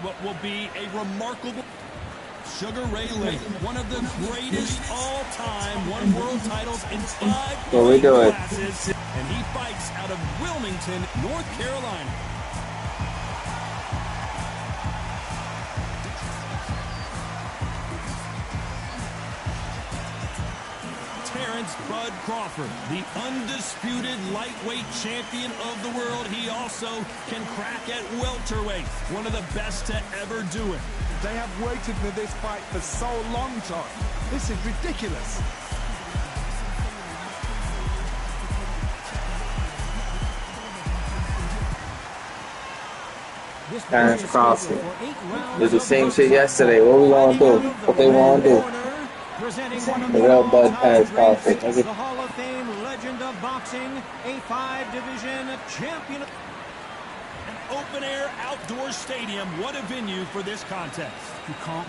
what will be a remarkable... Sugar Ray Leonard, one of the greatest all-time, won world titles in 5 classes, and he fights out of Wilmington, North Carolina. Bud Crawford, the undisputed lightweight champion of the world. He also can crack at welterweight, one of the best to ever do it. They have waited for this fight for so long, Todd. This is ridiculous. Terrence Crawford did the same shit yesterday. What we gonna do? What they wanna do? The real Bud Terrence Crawford. The Hall of Fame legend of boxing, a 5-division champion. An open-air outdoor stadium. What a venue for this contest. You can't.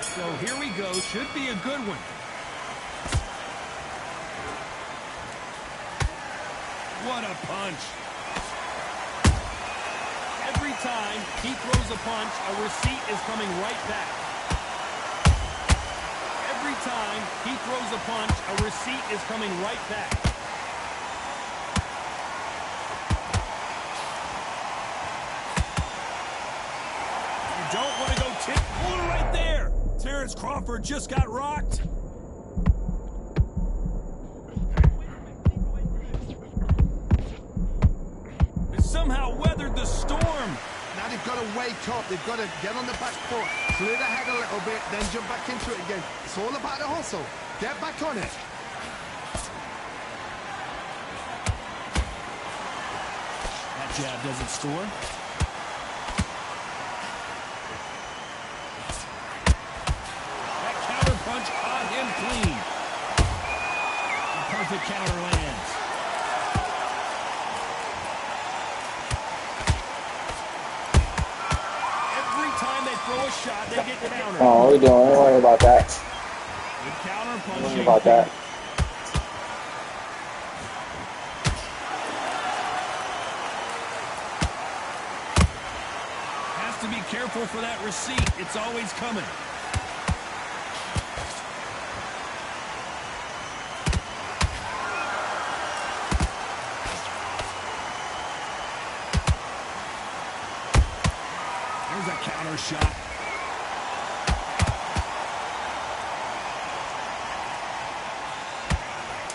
So here we go. Should be a good one. What a punch. Every time he throws a punch, a receipt is coming right back. Every time he throws a punch, a receipt is coming right back. You don't want to go tip. Oh, right there. Terrence Crawford just got rocked. They somehow weathered the storm. Now they've got to wake up. They've got to get on the back foot, clear the head a little bit, then jump back into it again. It's all about the hustle. Get back on it. That jab doesn't score. That counter punch caught him clean. A perfect counter lands. Throw a shot, they get countered. Oh, what are we doing? Don't worry about that. Good counter punching. Don't worry about that. Has to be careful for that receipt. It's always coming. There's a counter shot.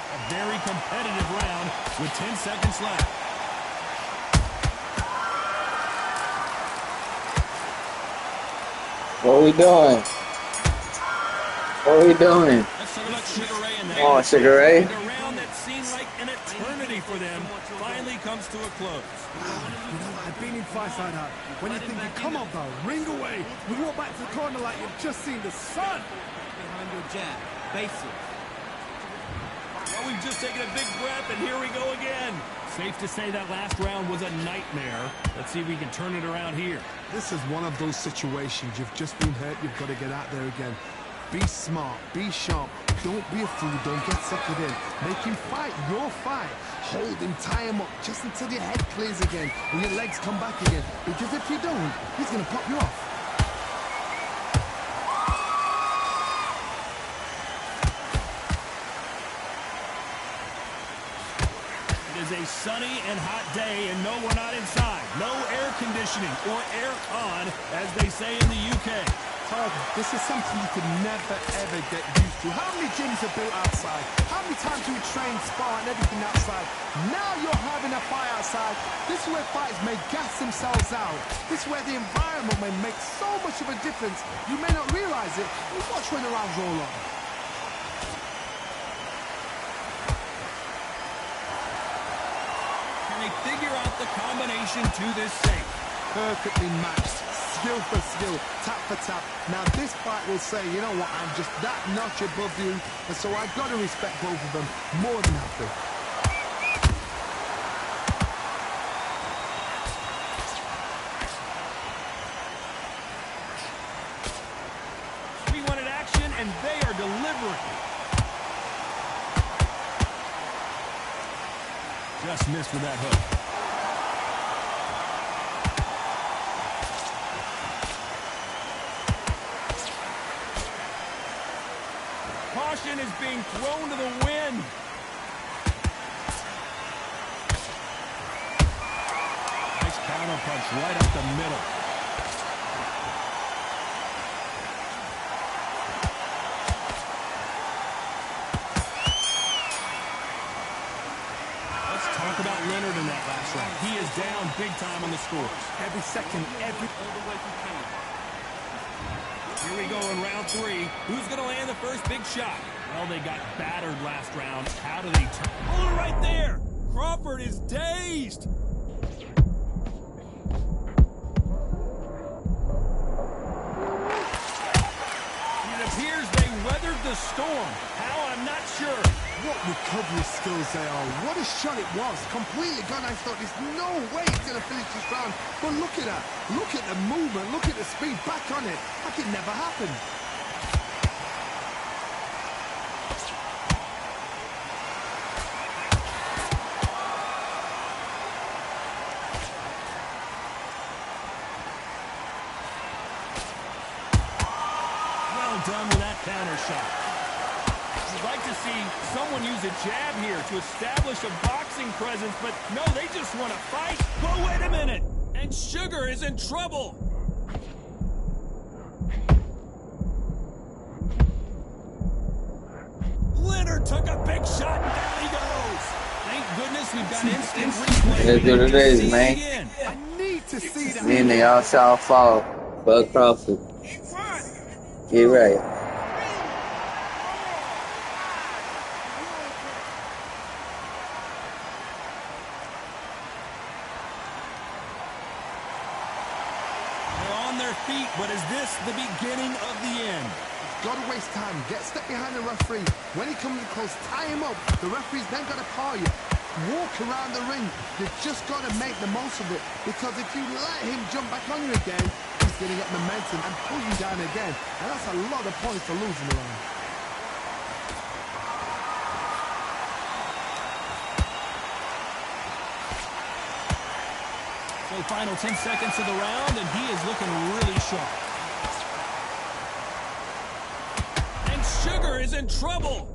A very competitive round with 10 seconds left. What are we doing? What are we doing? Let's talk about Sugar Ray and Oh, Sugar Ray. The round that seemed like an eternity for them finally comes to a close. You know, I've been in fights like that. When you're thinking, come on, bro, ring away. We walk back to the corner like you've just seen the sun. Behind your jab. Basic. Well, we've just taken a big breath, and here we go again. Safe to say that last round was a nightmare. Let's see if we can turn it around here. This is one of those situations. You've just been hurt. You've got to get out there again. Be smart. Be sharp. Don't be a fool. Don't get suckered in. Make him fight your fight. Hold him, tie him up, just until your head clears again and your legs come back again. Because if you don't, he's going to pop you off. It is a sunny and hot day, and no, we're not inside. No air conditioning or air con, as they say in the UK. This is something you could never, ever get used to. How many gyms are built outside? How many times do we train, spar, and everything outside? Now you're having a fight outside. This is where fighters may gas themselves out. This is where the environment may make so much of a difference. You may not realize it. You watch when the rounds roll on. Can they figure out the combination to this safe? Perfectly matched. Skill for skill, tap for tap. Now this fight will say, you know what, I'm just that notch above you, and so I've got to respect both of them more than happy. We wanted action, and they are delivering. Just missed with that hook. decision is being thrown to the wind. Nice counter punch right up the middle. Talk about Leonard in that last round. He is down big time on the scores. Every second, every... Here we go in round 3. Who's going to land the first big shot? Well, they got battered last round. How do they turn? Hold it right there. Crawford is dazed. It appears they weathered the storm. How? I'm not sure. What recovery skills they are. What a shot it was. Completely gone. I thought there's no way he's going to finish this round. But look at that. Look at the movement. Look at the speed. Back on it. Like it never happened. Well done with that counter shot. I'd like to see someone use a jab here to establish a boxing presence, but no, they just want to fight. Well, wait a minute. And Sugar is in trouble. Leonard took a big shot, and down he goes. Thank goodness we've got instant replay. That's what it is, man. I need to see that. Then they all shall fall. Bud Crawford. Get right. Feet, but is this the beginning of the end? Got to waste time. Get step behind the referee. When he comes close, tie him up. The referee's then got to call you. Walk around the ring. You've just got to make the most of it. Because if you let him jump back on you again, he's going to get momentum and pull you down again. And that's a lot of points to lose in the round. So final 10 seconds of the round, and he is looking really sharp. And Sugar is in trouble.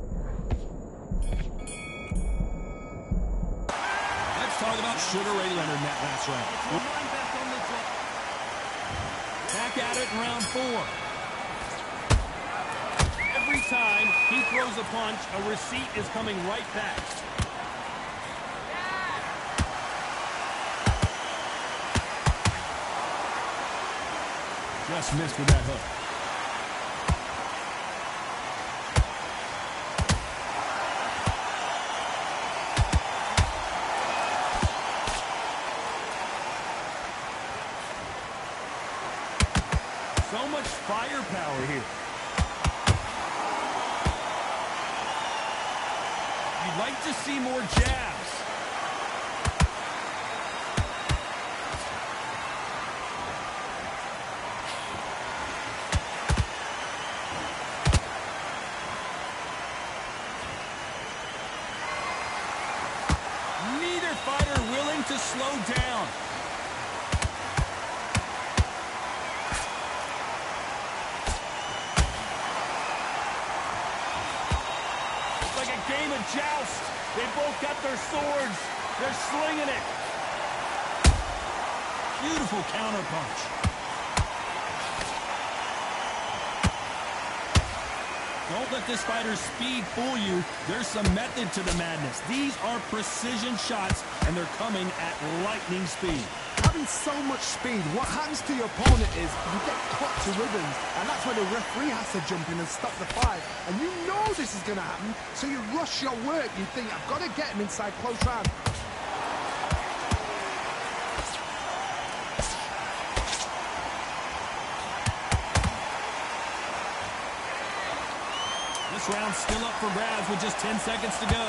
Let's talk about Sugar Ray Leonard in that last round. Back at it in round 4. Every time he throws a punch, a receipt is coming right back. Just missed with that hook. So much firepower here. You'd like to see more jabs. Fighter willing to slow down. It's like a game of joust. They both got their swords. They're slinging it. Beautiful counter punch. Don't let this fighter's speed fool you. There's some method to the madness. These are precision shots, and they're coming at lightning speed. Having so much speed, what happens to your opponent is you get cut to ribbons, and that's where the referee has to jump in and stop the fight. And you know this is going to happen, so you rush your work. You think, I've got to get him inside close round. This round's still up for grabs with just 10 seconds to go.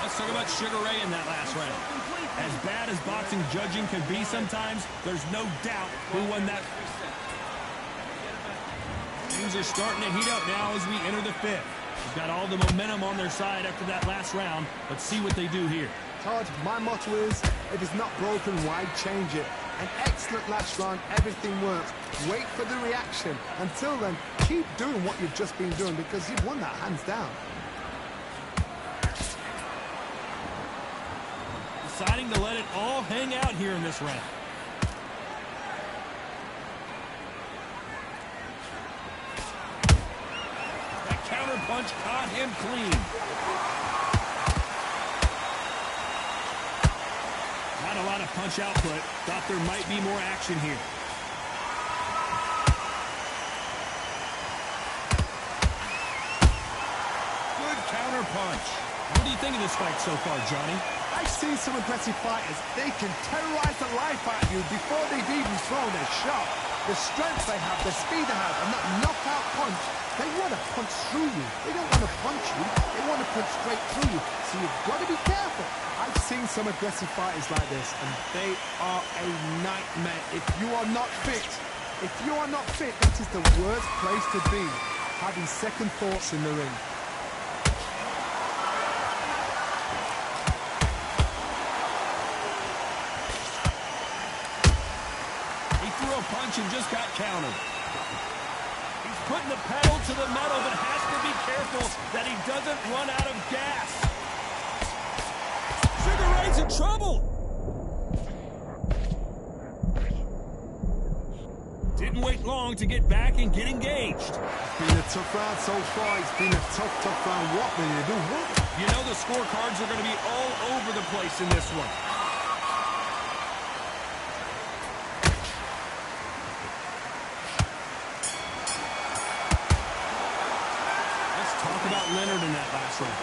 Let's talk about Sugar Ray in that last round. As bad as boxing judging can be sometimes, there's no doubt who won that. Things are starting to heat up now as we enter the 5th. They've got all the momentum on their side after that last round. Let's see what they do here. card. My motto is, if it's not broken, why change it? An excellent last round, everything works. Wait for the reaction. Until then, keep doing what you've just been doing because you've won that hands down. Deciding to let it all hang out here in this round. That counter punch caught him clean. Not a lot of punch output. Thought there might be more action here. Good counter punch. What do you think of this fight so far, Johnny? I've seen some aggressive fighters. They can terrorize the life out of you before they've even thrown their shot. The strength they have, the speed they have, and that knockout punch, they want to punch through you. They don't want to punch you. They want to punch straight through you. So you've got to be careful. I've seen some aggressive fighters like this, and they are a nightmare. If you are not fit, that is the worst place to be, having second thoughts in the ring. Punch and just got countered. He's putting the pedal to the metal, but has to be careful that he doesn't run out of gas. Sugar Ray's in trouble. Didn't wait long to get back and get engaged. It's been a tough round so far. It's been a tough round. What will you do? What? You know the scorecards are going to be all over the place in this one. Leonard in that last round.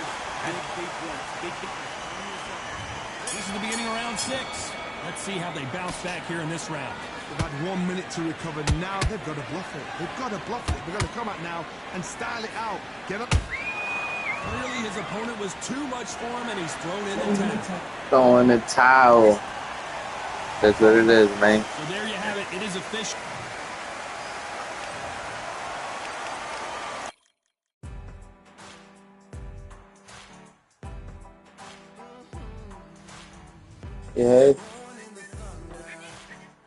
This is the beginning of round 6. Let's see how they bounce back here in this round. They've had 1 minute to recover. Now they've got to bluff it. They've got to bluff it. They've got to come out now and style it out. Get up. Clearly his opponent was too much for him and he's thrown in the towel. Throwing the towel. That's what it is, man. So there you have it. It is official. Yeah.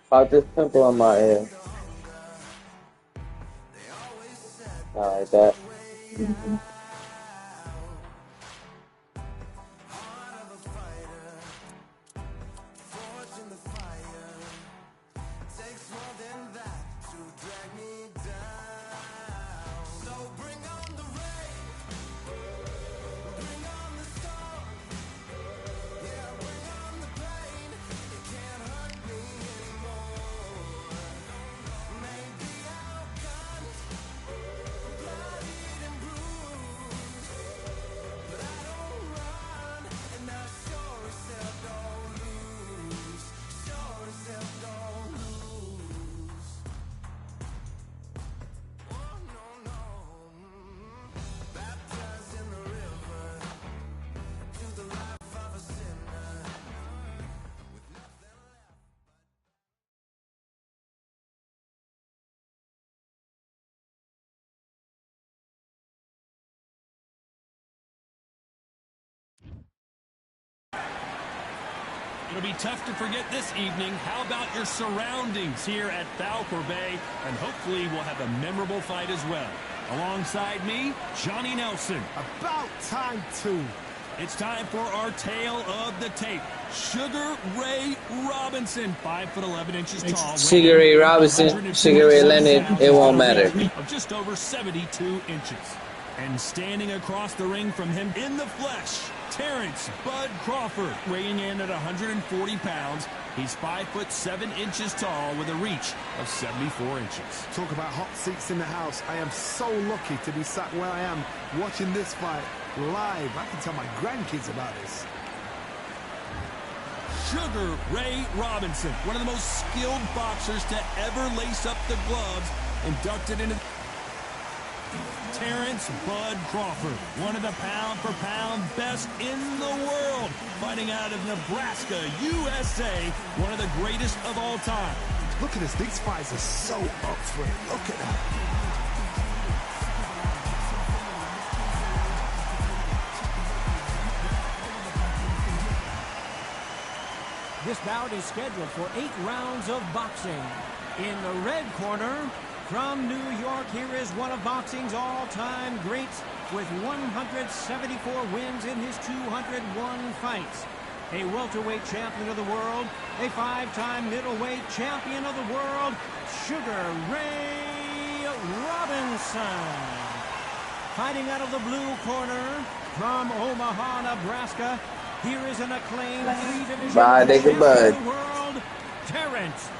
About this pimple on my ear. Not like that. It'll be tough to forget this evening. How about your surroundings here at Falcor Bay? And hopefully we'll have a memorable fight as well. Alongside me, Johnny Nelson. About time, too. It's time for our tale of the tape. Sugar Ray Robinson, 5'11" inches tall. Sugar Ray Robinson, Sugar Ray Leonard, it won't matter. Of just over 72 inches. And standing across the ring from him in the flesh, Terrence Bud Crawford, weighing in at 140 pounds. He's 5'7" tall with a reach of 74 inches. Talk about hot seats in the house. I am so lucky to be sat where I am watching this fight live. I can tell my grandkids about this. Sugar Ray Robinson, one of the most skilled boxers to ever lace up the gloves, inducted into Terrence Bud Crawford, one of the pound-for-pound best in the world, fighting out of Nebraska, USA, one of the greatest of all time. Look at this. These fights are so up for it. Look at that. This bout is scheduled for 8 rounds of boxing. In the red corner, from New York, here is one of boxing's all-time greats with 174 wins in his 201 fights. A welterweight champion of the world, a 5-time middleweight champion of the world, Sugar Ray Robinson. Fighting out of the blue corner, from Omaha, Nebraska, here is an acclaimed 3-division champion of the world, Terrence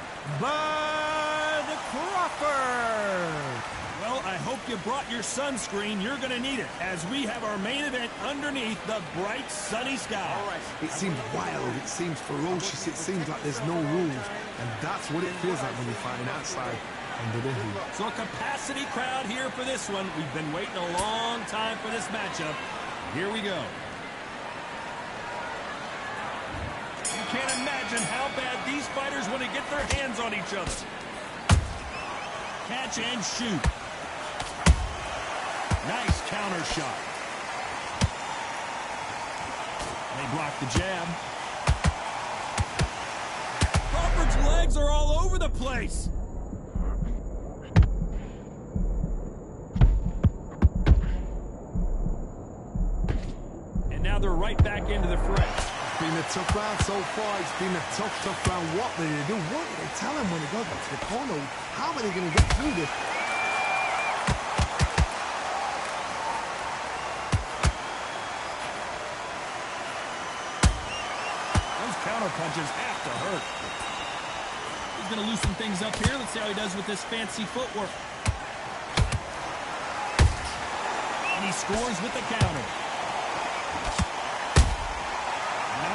Bud Crawford. Well, I hope you brought your sunscreen. You're going to need it as we have our main event underneath the bright sunny sky. It seems wild, it seems ferocious, it seems like there's no rules. And that's what it feels like when you're fighting outside under the heat. So a capacity crowd here for this one. We've been waiting a long time for this matchup. Here we go. You can't imagine how bad these fighters want to get their hands on each other. Catch and shoot. Nice counter shot. They block the jab. Crawford's legs are all over the place. And now they're right back into the fray. It's been a tough round so far. It's been a tough round. What do they do? What do they tell him when he goes back to the corner? How are they going to get through this? Those counter punches have to hurt. He's going to loosen things up here. Let's see how he does with this fancy footwork. And he scores with the counter.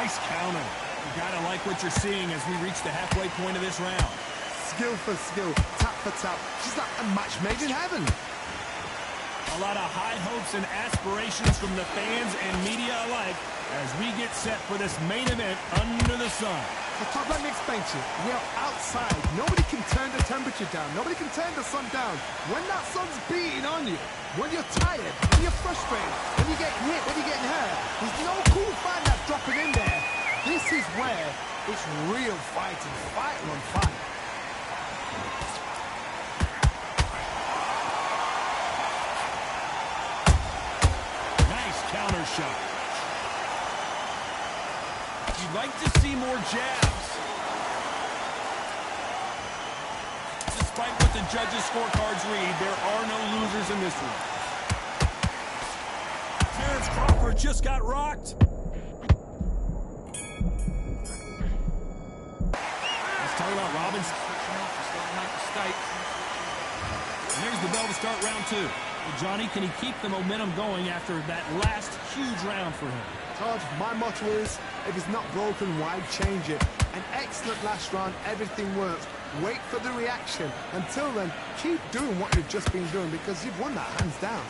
Nice counter. You gotta like what you're seeing as we reach the halfway point of this round. Skill for skill, tap for tap. She's like a match made in heaven. A lot of high hopes and aspirations from the fans and media alike as we get set for this main event under the sun. So top, let me explain to you. We are outside. Nobody can turn the temperature down. Nobody can turn the sun down. When that sun's beating on you, when you're tired, when you're frustrated, when you get hit, when you're getting hurt, there's no cool fight that's dropping in there. This is where it's real fighting. Fight on fight. Nice counter shot. You'd like to see more jabs. Despite what the judges' scorecards read, there are no losers in this one. Terrence Crawford just got rocked. Let's talk about Robinson. And there's the bell to start round 2. Well, Johnny, can he keep the momentum going after that last huge round for him? Todd, my motto is, if it's not broken, why change it? An excellent last round, everything works. Wait for the reaction. Until then, keep doing what you've just been doing because you've won that hands down.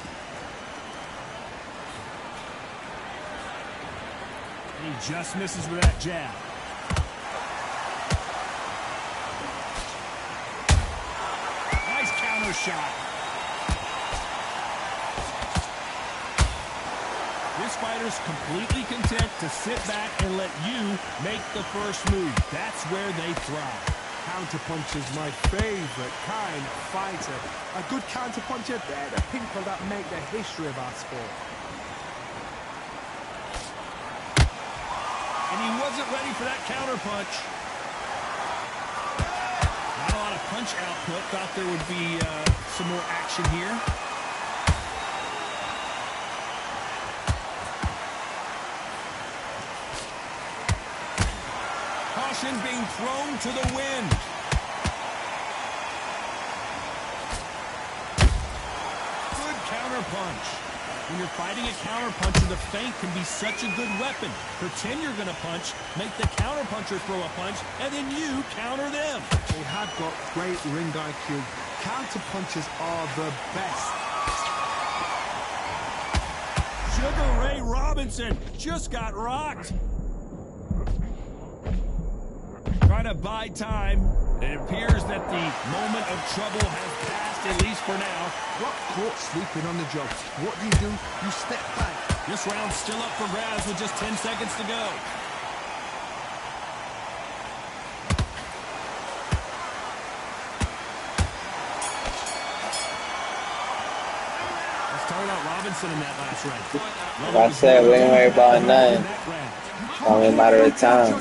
And he just misses with that jab. Nice counter shot. This fighter's completely content to sit back and let you make the first move. That's where they thrive. Counterpunch is my favorite kind of fighter. A good counterpuncher, they're the people that make the history of our sport. And he wasn't ready for that counterpunch. Not a lot of punch output. Thought there would be some more action here. Caution being thrown to the wind. Good counterpunch. When you're fighting a counterpuncher, the feint can be such a good weapon. Pretend you're going to punch, make the counterpuncher throw a punch, and then you counter them. They have got great ring IQ. Counterpunchers are the best. Sugar Ray Robinson just got rocked. Trying to buy time. It appears that the moment of trouble has passed, at least for now. Got caught sleeping on the job. What do? You step back. This round's still up for grabs with just 10 seconds to go. started out Robinson in that last round. Like I said, we ain't worried about nothing. It's only a matter of time.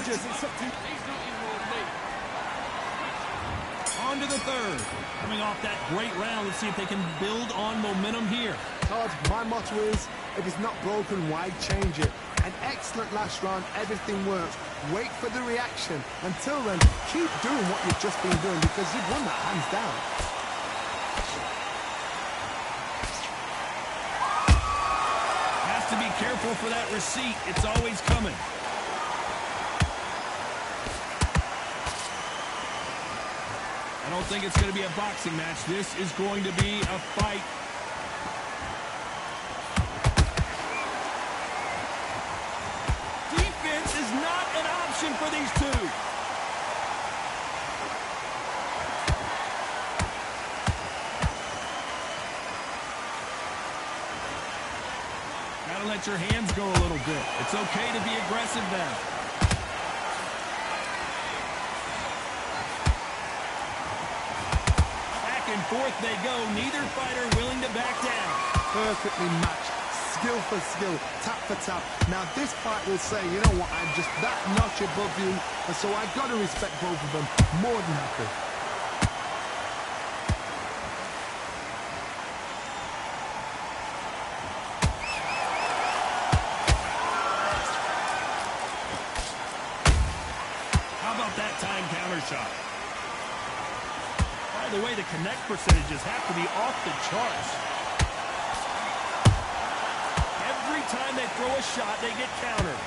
On to the third. Coming off that great round, let's see if they can build on momentum here. Todd, my motto is, if it's not broken, why change it? An excellent last round, everything works. Wait for the reaction. Until then, keep doing what you've just been doing because you've won that hands down. Has to be careful for that receipt. It's always coming. I don't think it's going to be a boxing match. This is going to be a fight. Defense is not an option for these two. Gotta let your hands go a little bit. It's okay to be aggressive now. And forth they go. Neither fighter willing to back down. Perfectly matched. Skill for skill. Tap for tap. Now this fight will say, you know what, I'm just that notch above you. And so I've got to respect both of them. More than happy. How about that time counter shot? The way the connect percentages have to be off the charts. Every time they throw a shot, they get countered.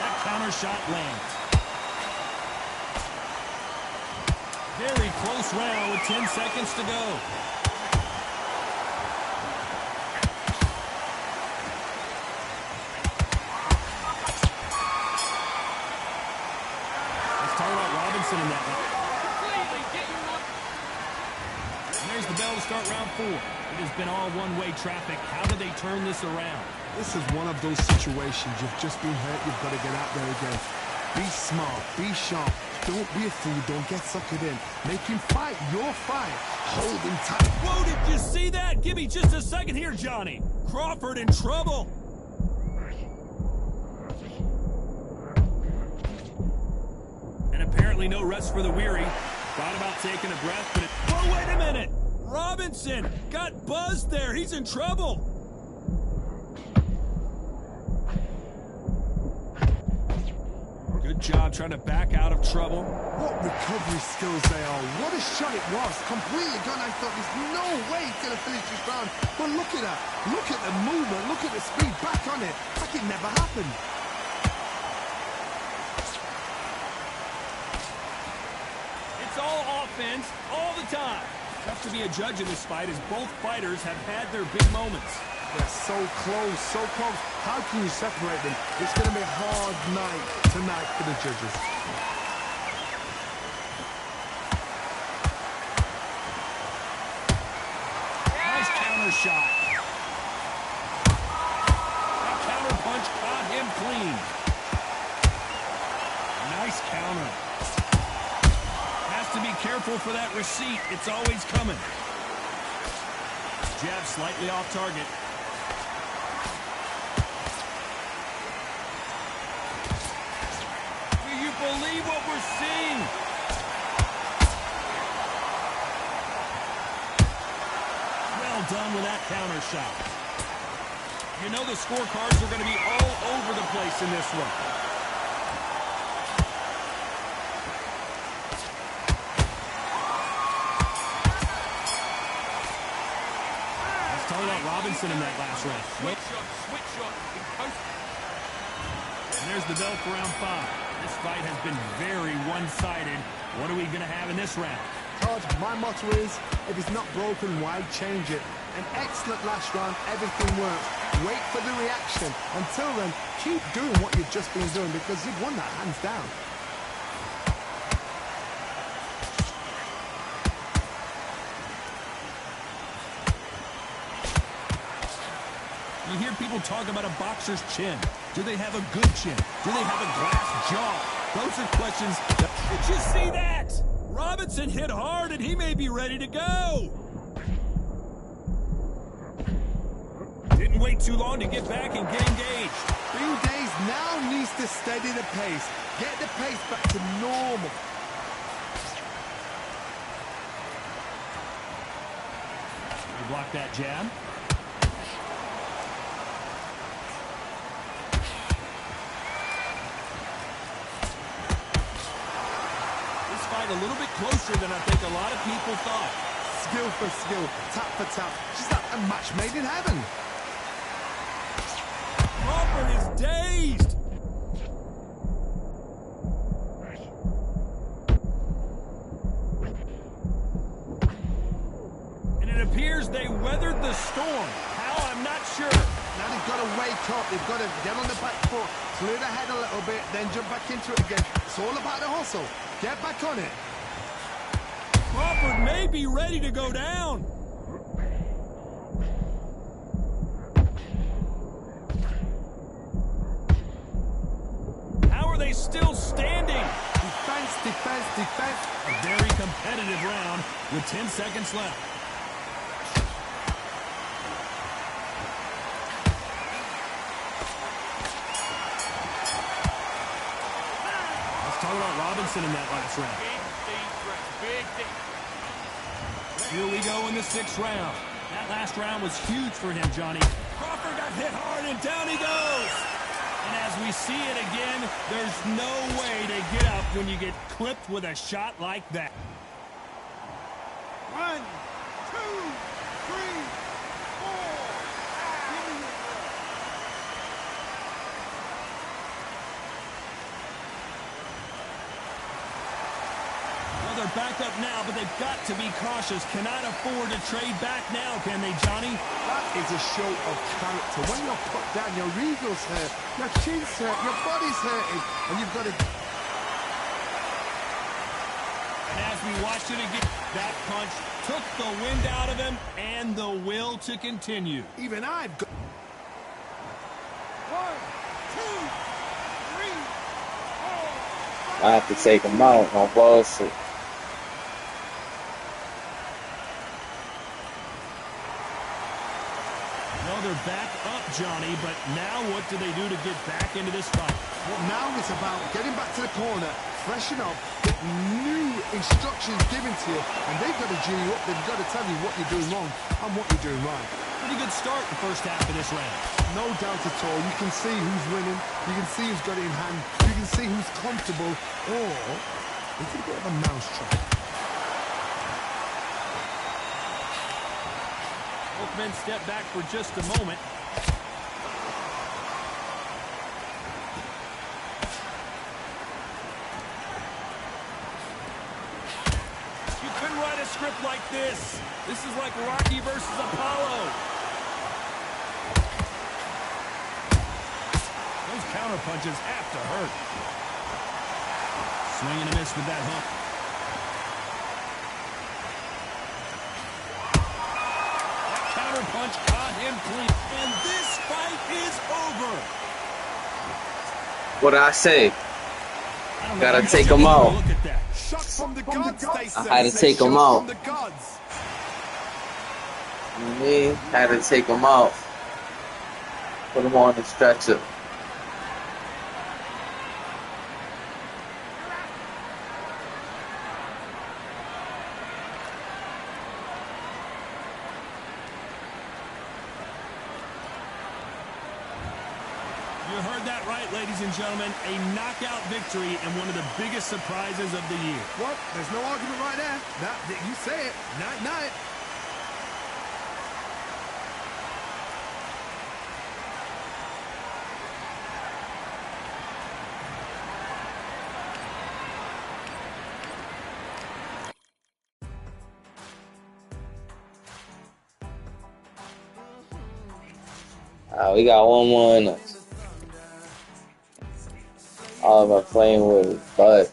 That counter shot lands. Very close round with 10 seconds to go. In that and there's the bell to start round 4. It has been all one-way traffic. How do they turn this around? This is one of those situations. You've just been hurt. You've got to get out there again. Be smart. Be sharp. Don't be a fool. Don't get suckered in. Make him fight your fight. Hold him tight. Whoa, did you see that? Give me just a second here, Johnny. Crawford in trouble. Apparently no rest for the weary. Thought about taking a breath, but whoa, wait a minute! Robinson got buzzed there. He's in trouble. Good job trying to back out of trouble. What recovery skills they are. What a shot it was. Completely gone. I thought there's no way he's going to finish this round. But look at that. Look at the movement. Look at the speed back on it. Like it never happened. All offense, all the time. Tough to be a judge in this fight as both fighters have had their big moments. They're so close, so close. How can you separate them? It's going to be a hard night tonight for the judges. Nice counter shot. That counter punch caught him clean. Nice counter. To be careful for that receipt. It's always coming. Jab slightly off target. Do you believe what we're seeing? Well done with that counter shot. You know the scorecards are going to be all over the place in this one. Robinson in that last round. Switch shot. And there's the bell for round 5. This fight has been very one-sided. What are we going to have in this round? Todd, my motto is, if it's not broken, why change it? An excellent last round, everything works. Wait for the reaction. Until then, keep doing what you've just been doing because you've won that hands down. You hear people talk about a boxer's chin. Do they have a good chin? Do they have a glass jaw? Those are questions. Did you see that? Robinson hit hard, and he may be ready to go. Didn't wait too long to get back and get engaged. Bill Days now needs to steady the pace. Get the pace back to normal. You block that jab. This fight a little bit closer than I think a lot of people thought. Skill for skill, tap for tap. Just like a match made in heaven. Crawford is dazed. And it appears they weathered the storm. How, I'm not sure. Now they've got to wake up. They've got to get on the back foot, clear the head a little bit, then jump back into it again. It's all about the hustle. Get back on it. Crawford may be ready to go down. How are they still standing? Defense, defense, defense. A very competitive round with 10 seconds left. Let's talk about Robinson in that last round. Here we go in the 6th round. That last round was huge for him, Johnny. Crawford got hit hard, and down he goes. And as we see it again, there's no way to get up when you get clipped with a shot like that. 1, 2, 3, 4. Well, they're back up now, but they've got to be cautious. Cannot afford to trade back now, can they, Johnny? That is a show of character. When you're put down, your eagle's hurt, your chin's hurt, your body's hurting, and you've got to... And as we watch it again, that punch took the wind out of him and the will to continue. Even I've got... 1, 2, 3, 4. I have to take him out on bullshit. Well, they're back up, Johnny, but now what do they do to get back into this fight? Well, now it's about getting back to the corner, freshen up, get new instructions given to you, and they've got to G you up. They've got to tell you what you're doing wrong and what you're doing right. Pretty good start the first half of this round. No doubt at all. You can see who's winning. You can see who's got it in hand. You can see who's comfortable. Or it's a bit of a mousetrap. Both men step back for just a moment. You couldn't write a script like this. This is like Rocky versus Apollo. Those counter punches have to hurt. Swing and a miss with that hook. That counter punch caught him clean. And this fight is over. What I say? I don't know Gotta how take you him out. Look at that. Shot from the gods, they say. I had to take him Shot out. from the gods. Me, had to take him out. Put him on the stretcher. You heard that right, ladies and gentlemen. A knockout victory and one of the biggest surprises of the year. Well, there's no argument right there. You say it. Night, night. We got one more in us. All of us playing with it, but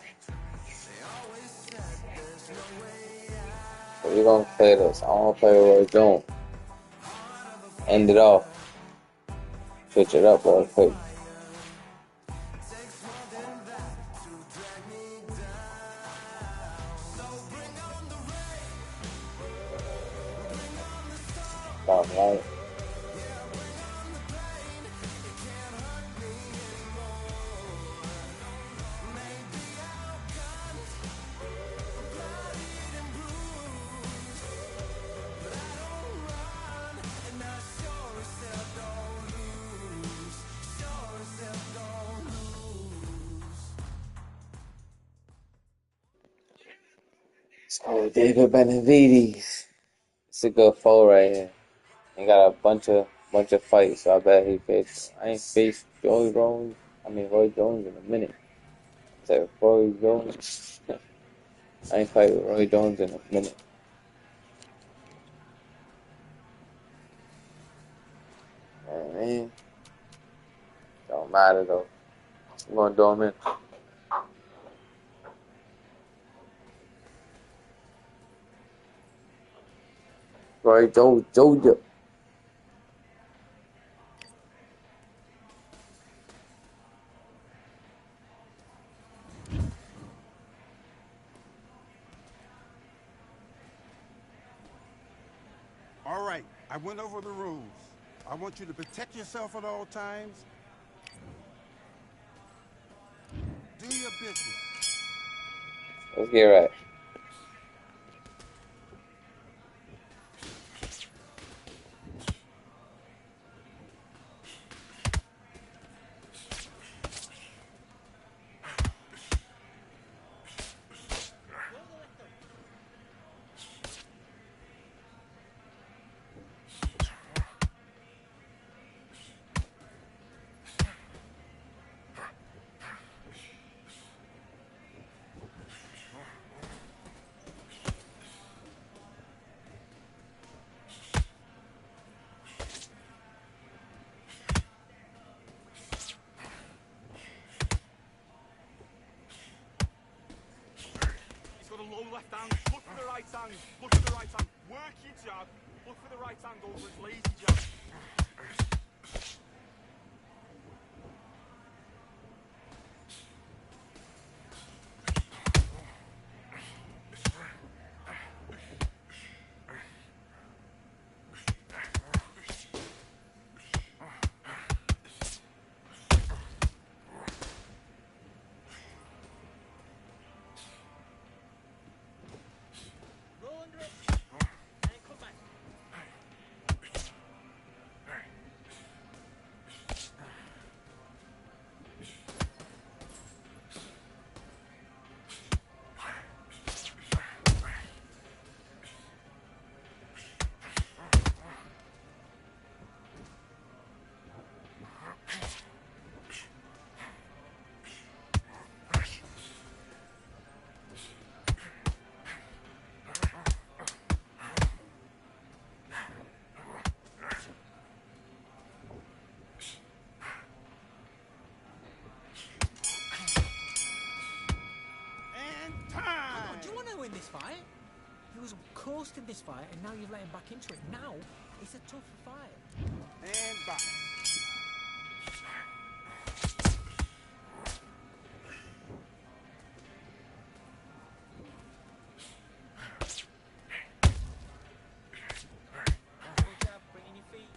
we're gonna play this. I wanna play what we're doing. End it off. Switch it up real quick. Sounds right. So David Benavidez. It's a good foe right here. He got a bunch of fights, so I bet he faced. I ain't faced Roy Jones in a minute. It's like Roy Jones. I ain't fight with Roy Jones in a minute. Man, don't matter though. I'm gonna do him in. Roy Jones, Georgia. All right, I went over the rules. I want you to protect yourself at all times. Do your business. Let's get right. Low left hand, look for the right hand, look for the right hand, work your jab, look for the right hand over his lazy jab. In this fight, he was coasting this fight, and now you've let him back into it. Now it's a tougher fight. And back. Bringing your feet.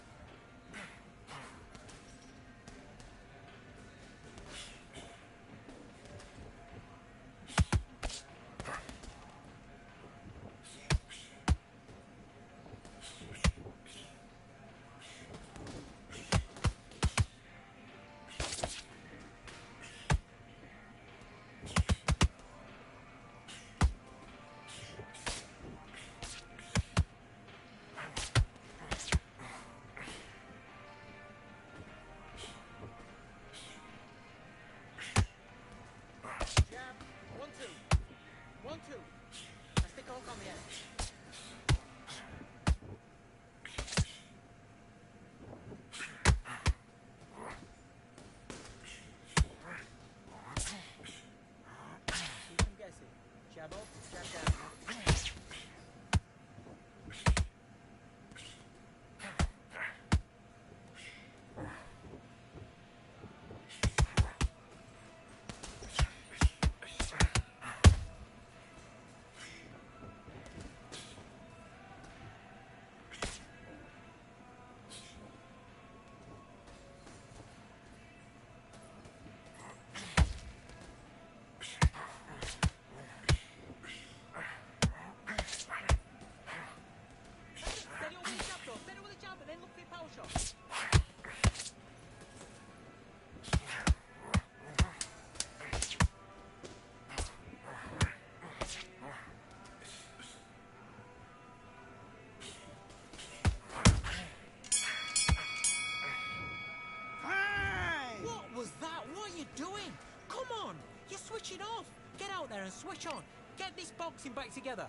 Crash on. Get this boxing back together.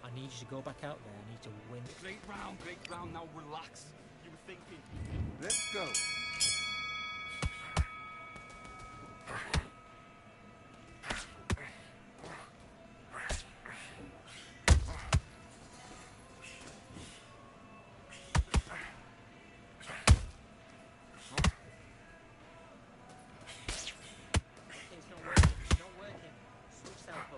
I need you to go back out there. I need to win. Great round. Now relax. You were thinking. Let's go. It's not working. It's not working. Switch southpaw.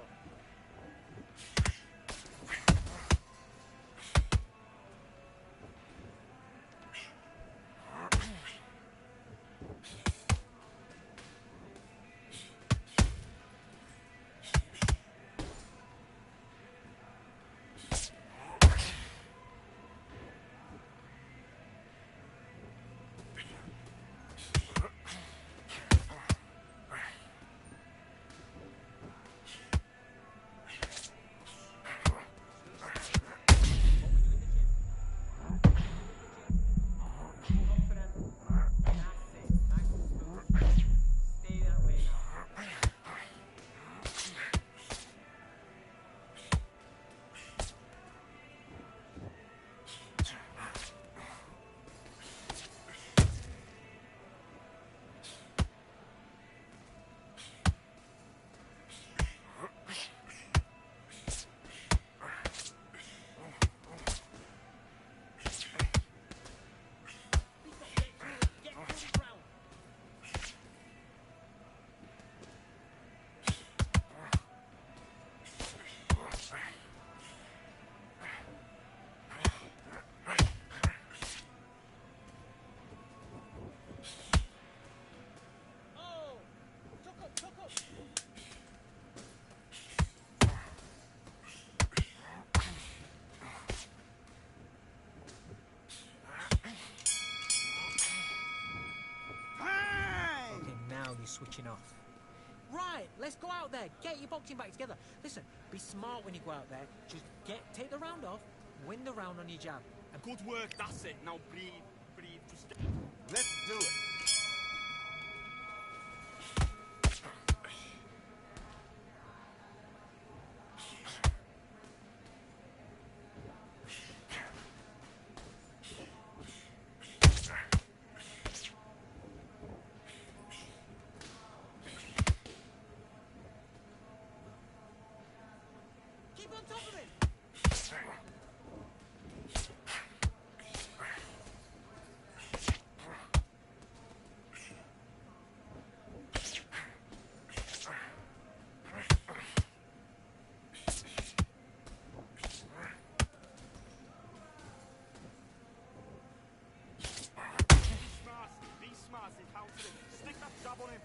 You're switching off. Right, let's go out there. Get your boxing back together. Listen, be smart when you go out there. Just take the round off, win the round on your jab. And good work, that's it. Now breathe, just get... Let's do it. Keep on top of it. Be smart, and counter him. Stick that jab on him.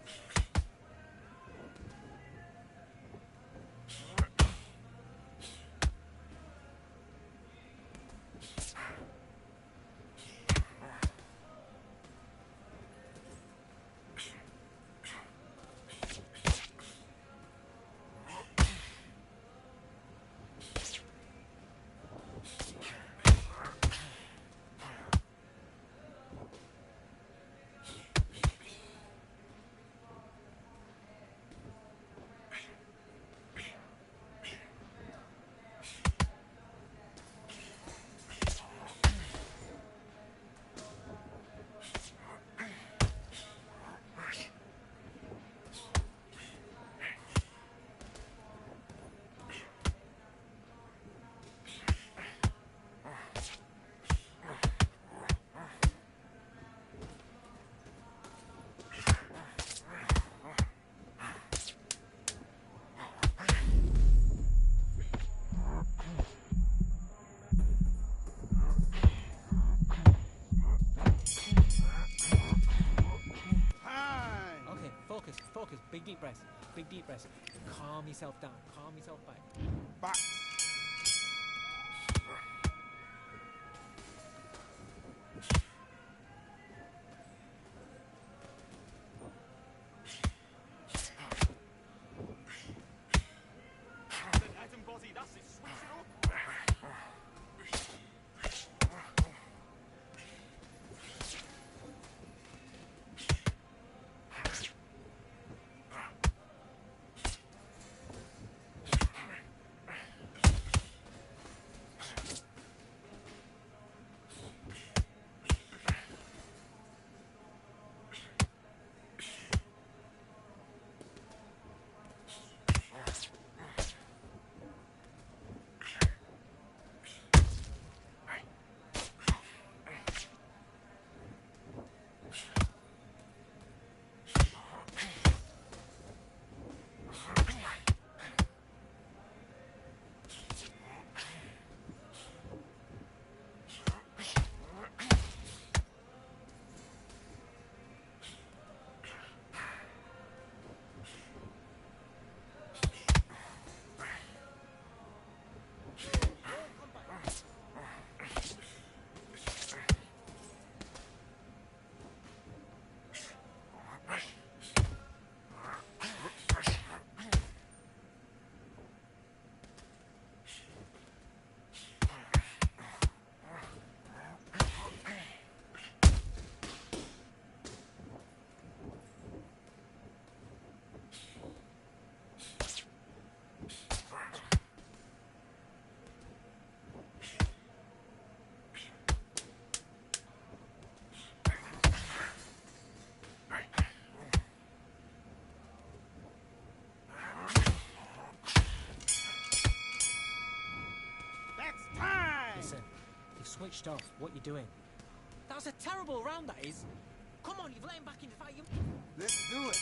Focus. Big deep breath. Calm yourself down. Calm yourself back. Back. Head and body, that's it. Switch it up. Time! Listen, you've switched off. What you doing? That was a terrible round, that is. Come on, you've let him back in the fight. Let's do it.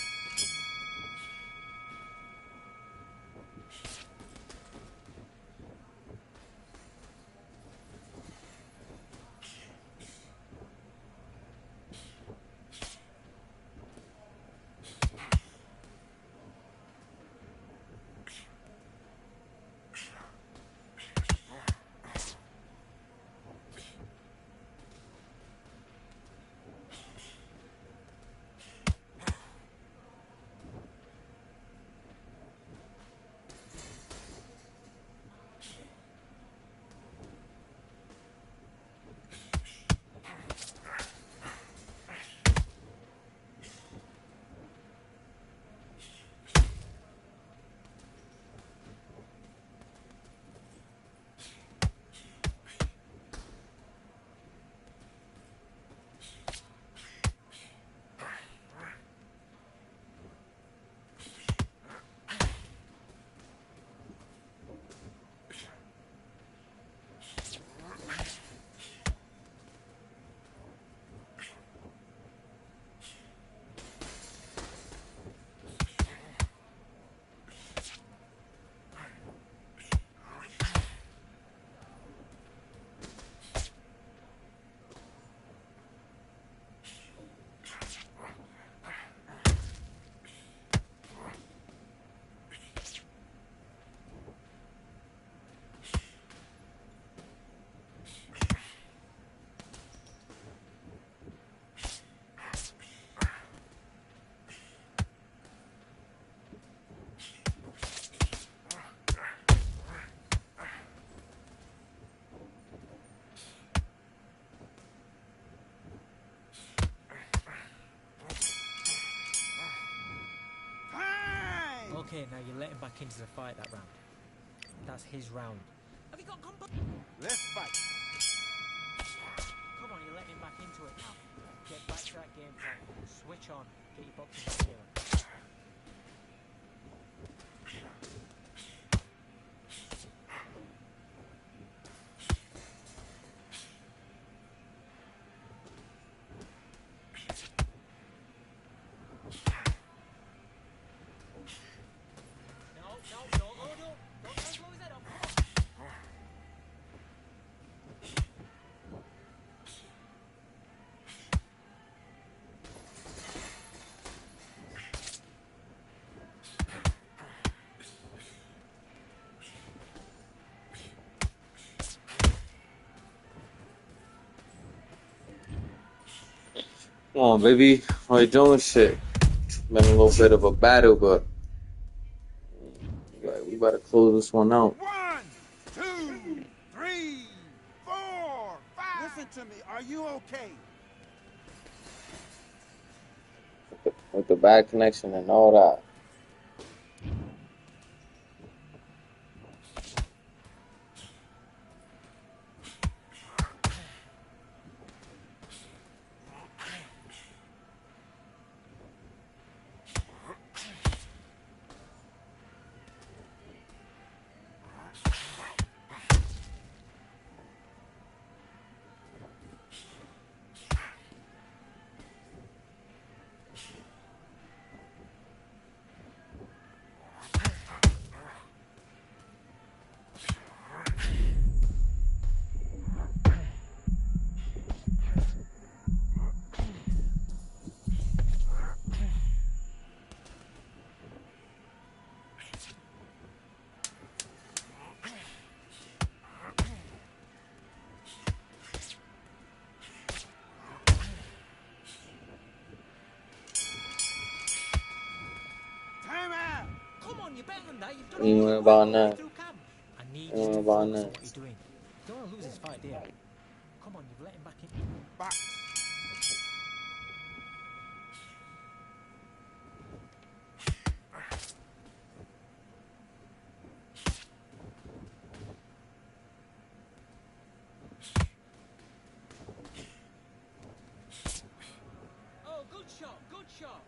Okay, now you let him back into the fight that round. That's his round. Have you got combo? Let's fight. Come on, you're letting him back into it now. Get back to that game plan. Switch on. Get your boxing together. Come on, baby. How you doing? Shit. Been a little bit of a battle, but we about to close this one out. 1, 2, 3, 4, 5. Listen to me. Are you okay? With the bad connection and all that. You're better than that. You've done You all know the about work that. through camp. I need You you know to about focus on that. what you're doing. You don't want to lose this fight, do you? Come on, you've let him back in. Box. Oh, good shot, good shot.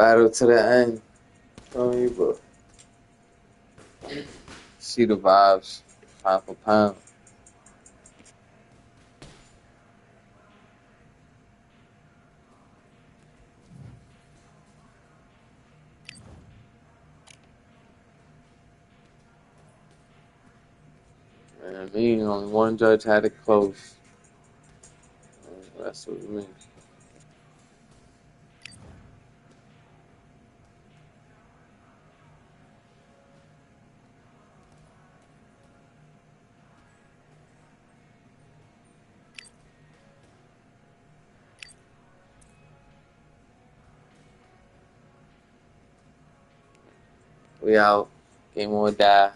battle to the end. Feel me, but see the vibes, pound for pound. Man, I mean, only one judge had it close. That's what it means. We out. Game or die.